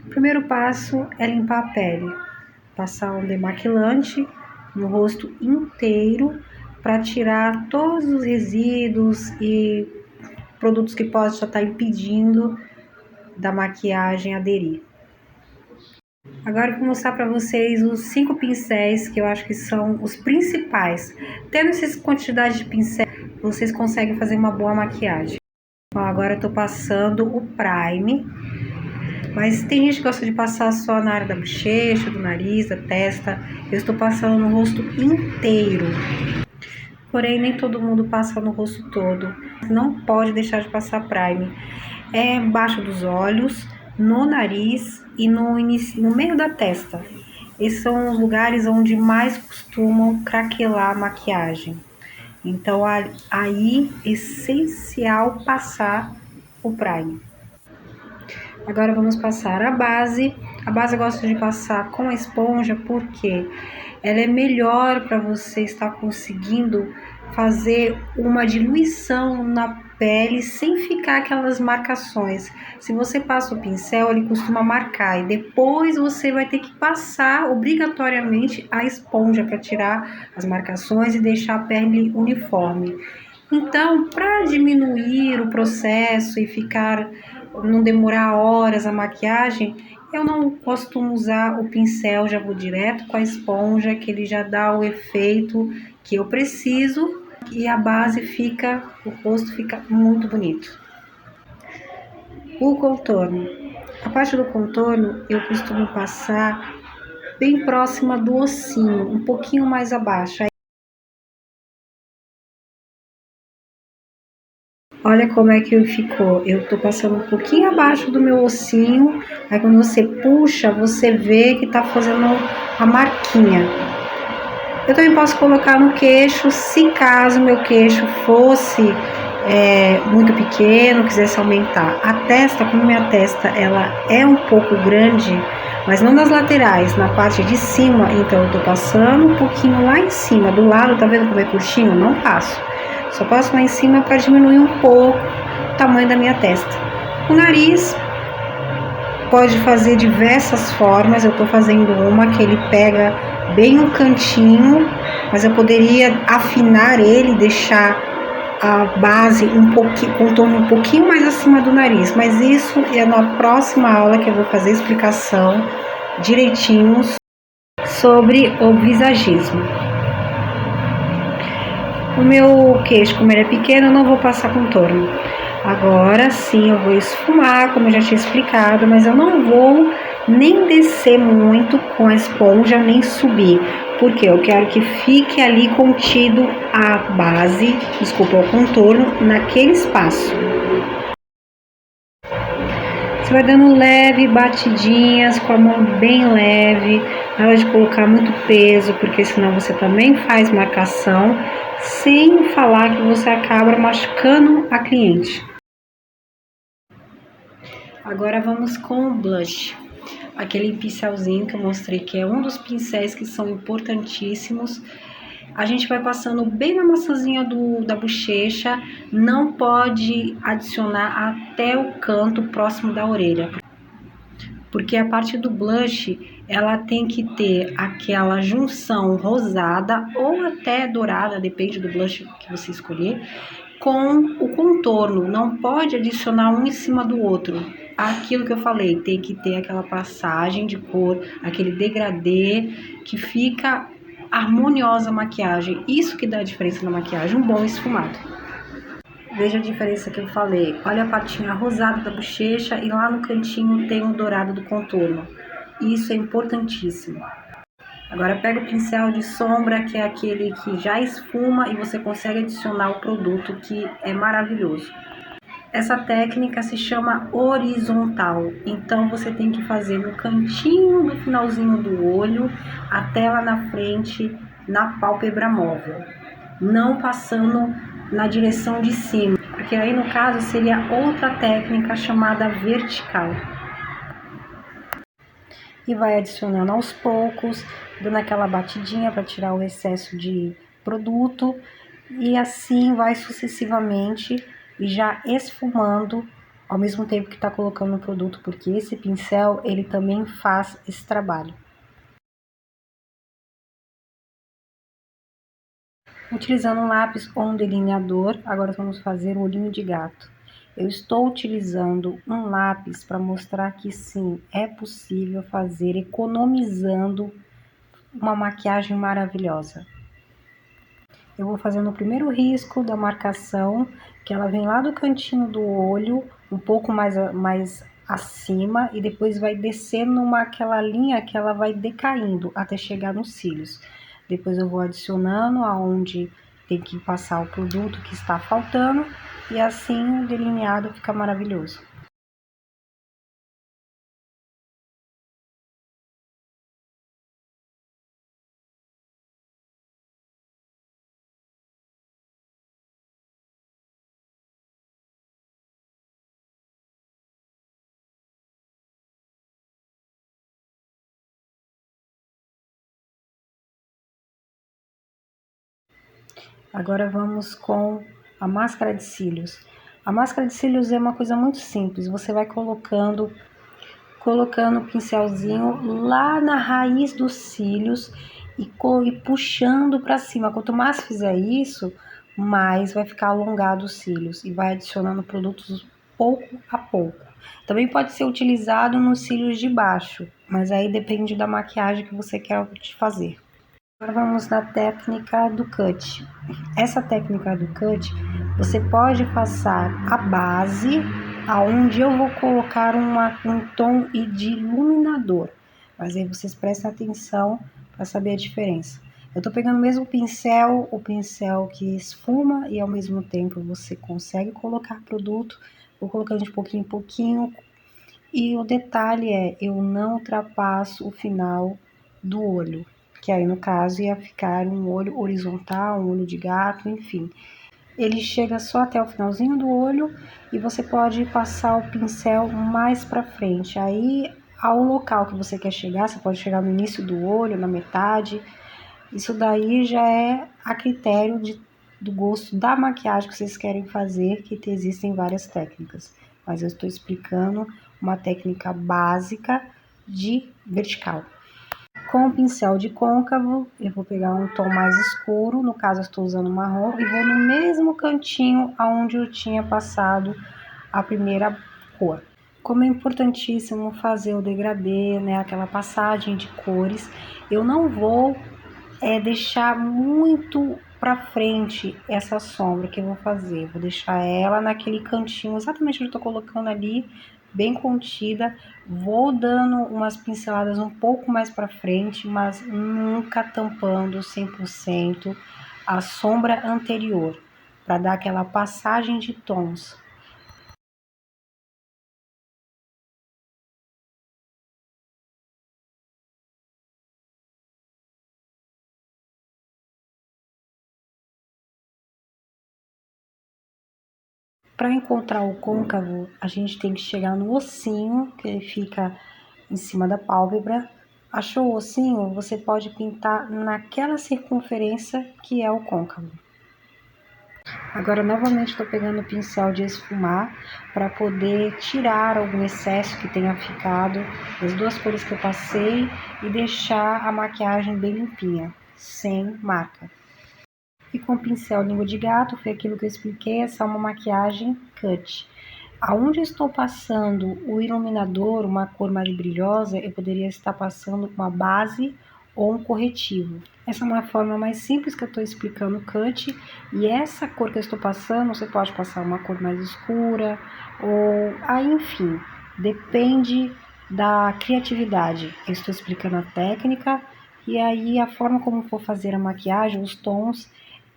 O primeiro passo é limpar a pele, passar um demaquilante no rosto inteiro para tirar todos os resíduos e produtos que possam estar impedindo da maquiagem aderir. Agora eu vou mostrar para vocês os 5 pincéis que eu acho que são os principais. Tendo essa quantidade de pincéis, vocês conseguem fazer uma boa maquiagem. Bom, agora eu tô passando o Prime, mas tem gente que gosta de passar só na área da bochecha, do nariz, da testa. Eu estou passando no rosto inteiro. Porém, nem todo mundo passa no rosto todo. Não pode deixar de passar Prime. É embaixo dos olhos, no nariz e no meio da testa. Esses são os lugares onde mais costumam craquelar a maquiagem. Então, aí é essencial passar o Prime. Agora vamos passar a base. A base eu gosto de passar com a esponja porque ela é melhor para você estar conseguindo fazer uma diluição na pele sem ficar aquelas marcações. Se você passa o pincel, ele costuma marcar e depois você vai ter que passar obrigatoriamente a esponja para tirar as marcações e deixar a pele uniforme. Então, para diminuir o processo e não demorar horas a maquiagem, eu não costumo usar o pincel, já vou direto com a esponja, que ele já dá o efeito que eu preciso e a base o rosto fica muito bonito. O contorno. A parte do contorno eu costumo passar bem próxima do ossinho, um pouquinho mais abaixo. Olha como é que ficou. Eu tô passando um pouquinho abaixo do meu ossinho. Aí quando você puxa, você vê que tá fazendo a marquinha. Eu também posso colocar no queixo, se caso meu queixo fosse muito pequeno, quisesse aumentar. A testa, como minha testa ela é um pouco grande, mas não nas laterais, na parte de cima, então eu tô passando um pouquinho lá em cima, do lado, tá vendo como é curtinho? Não passo. Só passo lá em cima para diminuir um pouco o tamanho da minha testa. O nariz pode fazer diversas formas. Eu tô fazendo uma que ele pega bem no cantinho, mas eu poderia afinar ele, deixar a base contorno um pouquinho mais acima do nariz. Mas isso é na próxima aula que eu vou fazer explicação direitinho sobre o visagismo. O meu queixo, como ele é pequeno, eu não vou passar contorno. Agora sim eu vou esfumar, como eu já tinha explicado, mas eu não vou nem descer muito com a esponja, nem subir, porque eu quero que fique ali contido a base, o contorno, naquele espaço. Você vai dando leve batidinhas, com a mão bem leve, nada de colocar muito peso, porque senão você também faz marcação, sem falar que você acaba machucando a cliente. Agora vamos com o blush, aquele pincelzinho que eu mostrei, que é um dos pincéis que são importantíssimos. A gente vai passando bem na maçãzinha da bochecha, não pode adicionar até o canto próximo da orelha, porque a parte do blush ela tem que ter aquela junção rosada ou até dourada, depende do blush que você escolher, com o contorno. Não pode adicionar um em cima do outro. Aquilo que eu falei, tem que ter aquela passagem de cor, aquele degradê que fica harmoniosa a maquiagem. Isso que dá a diferença na maquiagem, um bom esfumado. Veja a diferença que eu falei. Olha a partinha rosada da bochecha e lá no cantinho tem o dourado do contorno. Isso é importantíssimo. Agora pega o pincel de sombra, que é aquele que já esfuma e você consegue adicionar o produto, que é maravilhoso. Essa técnica se chama horizontal, então você tem que fazer no cantinho do finalzinho do olho até lá na frente, na pálpebra móvel, não passando na direção de cima, porque aí no caso seria outra técnica chamada vertical. E vai adicionando aos poucos, dando aquela batidinha para tirar o excesso de produto, e assim vai sucessivamente, e já esfumando ao mesmo tempo que está colocando o produto, porque esse pincel, ele também faz esse trabalho. Utilizando um lápis ou um delineador, agora vamos fazer o olhinho de gato. Eu estou utilizando um lápis para mostrar que sim, é possível fazer economizando uma maquiagem maravilhosa. Eu vou fazendo o primeiro risco da marcação, que ela vem lá do cantinho do olho, um pouco mais acima, e depois vai descendo aquela linha que ela vai decaindo até chegar nos cílios. Depois eu vou adicionando aonde tem que passar o produto que está faltando, e assim o delineado fica maravilhoso. Agora vamos com a máscara de cílios. A máscara de cílios é uma coisa muito simples. Você vai colocando o pincelzinho lá na raiz dos cílios e puxando para cima. Quanto mais fizer isso, mais vai ficar alongado os cílios e vai adicionando produtos pouco a pouco. Também pode ser utilizado nos cílios de baixo, mas aí depende da maquiagem que você quer fazer. Agora vamos na técnica do cut. Essa técnica do cut, você pode passar a base, aonde eu vou colocar um tom de iluminador. Mas aí vocês prestem atenção para saber a diferença. Eu tô pegando o mesmo pincel, o pincel que esfuma e ao mesmo tempo você consegue colocar produto. Vou colocando de pouquinho em pouquinho. E o detalhe é, eu não ultrapasso o final do olho, que aí no caso ia ficar um olho horizontal, um olho de gato, enfim. Ele chega só até o finalzinho do olho e você pode passar o pincel mais para frente. Aí, ao local que você quer chegar, você pode chegar no início do olho, na metade. Isso daí já é a critério do gosto da maquiagem que vocês querem fazer, que existem várias técnicas. Mas eu estou explicando uma técnica básica de vertical. Com o pincel de côncavo, eu vou pegar um tom mais escuro, no caso eu estou usando marrom, e vou no mesmo cantinho aonde eu tinha passado a primeira cor. Como é importantíssimo fazer o degradê, né, aquela passagem de cores, eu não vou deixar muito para frente essa sombra que eu vou fazer. Vou deixar ela naquele cantinho, exatamente onde eu tô colocando ali, bem contida. Vou dando umas pinceladas um pouco mais para frente, mas nunca tampando 100% a sombra anterior, para dar aquela passagem de tons. Para encontrar o côncavo, a gente tem que chegar no ossinho, que ele fica em cima da pálpebra. Achou o ossinho? Você pode pintar naquela circunferência que é o côncavo. Agora, novamente, estou pegando o pincel de esfumar para poder tirar algum excesso que tenha ficado das duas cores que eu passei e deixar a maquiagem bem limpinha, sem marca. E com o pincel língua de gato, foi aquilo que eu expliquei, essa é uma maquiagem cut. Aonde eu estou passando o iluminador, uma cor mais brilhosa, eu poderia estar passando uma base ou um corretivo. Essa é uma forma mais simples que eu estou explicando o cut. E essa cor que eu estou passando, você pode passar uma cor mais escura, ou aí, enfim, depende da criatividade. Eu estou explicando a técnica, e aí a forma como for fazer a maquiagem, os tons,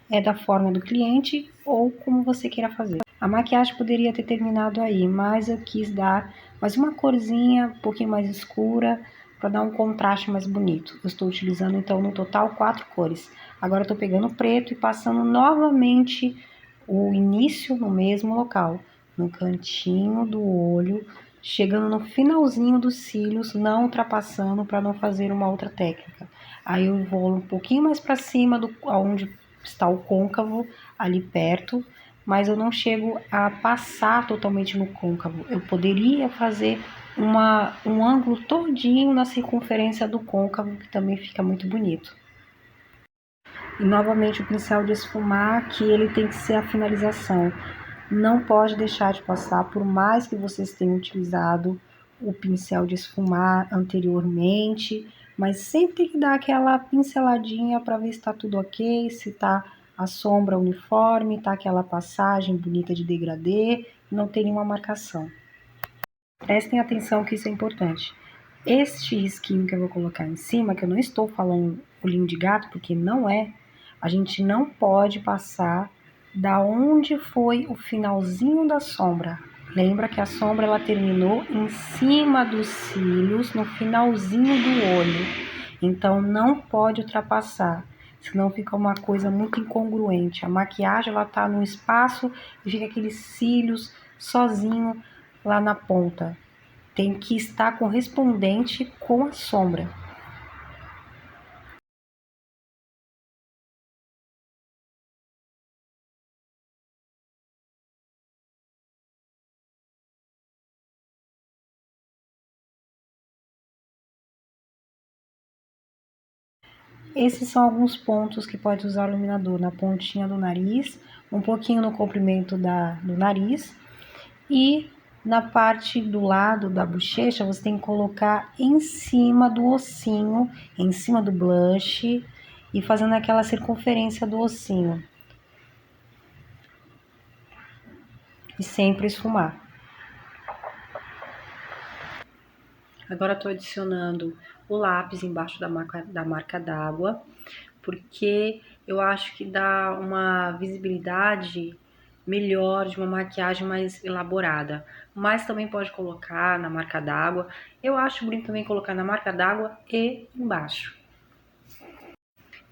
é da forma do cliente ou como você queira fazer. A maquiagem poderia ter terminado aí, mas eu quis dar mais uma corzinha um pouquinho mais escura para dar um contraste mais bonito. Eu estou utilizando então no total 4 cores. Agora eu estou pegando o preto e passando novamente o início no mesmo local, no cantinho do olho, chegando no finalzinho dos cílios, não ultrapassando para não fazer uma outra técnica. Aí eu vou um pouquinho mais para cima do onde está o côncavo, ali perto, mas eu não chego a passar totalmente no côncavo. Eu poderia fazer um ângulo todinho na circunferência do côncavo, que também fica muito bonito. E novamente o pincel de esfumar, que ele tem que ser a finalização. Não pode deixar de passar, por mais que vocês tenham utilizado o pincel de esfumar anteriormente, mas sempre tem que dar aquela pinceladinha para ver se está tudo ok, se está a sombra uniforme, tá aquela passagem bonita de degradê, não tem nenhuma marcação. Prestem atenção que isso é importante. Este risquinho que eu vou colocar em cima, que eu não estou falando olhinho de gato, porque não é, a gente não pode passar da onde foi o finalzinho da sombra. Lembra que a sombra ela terminou em cima dos cílios, no finalzinho do olho. Então não pode ultrapassar, senão fica uma coisa muito incongruente. A maquiagem ela tá no espaço e fica aqueles cílios sozinho lá na ponta. Tem que estar correspondente com a sombra. Esses são alguns pontos que pode usar o iluminador na pontinha do nariz, um pouquinho no comprimento do nariz e na parte do lado da bochecha você tem que colocar em cima do ossinho, em cima do blush e fazendo aquela circunferência do ossinho. E sempre esfumar. Agora estou adicionando o lápis embaixo da marca d'água, porque eu acho que dá uma visibilidade melhor de uma maquiagem mais elaborada. Mas também pode colocar na marca d'água. Eu acho bonito também colocar na marca d'água e embaixo.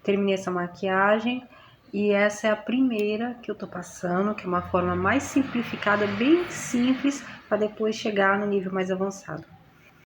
Terminei essa maquiagem e essa é a primeira que eu tô passando, que é uma forma mais simplificada, bem simples, para depois chegar no nível mais avançado.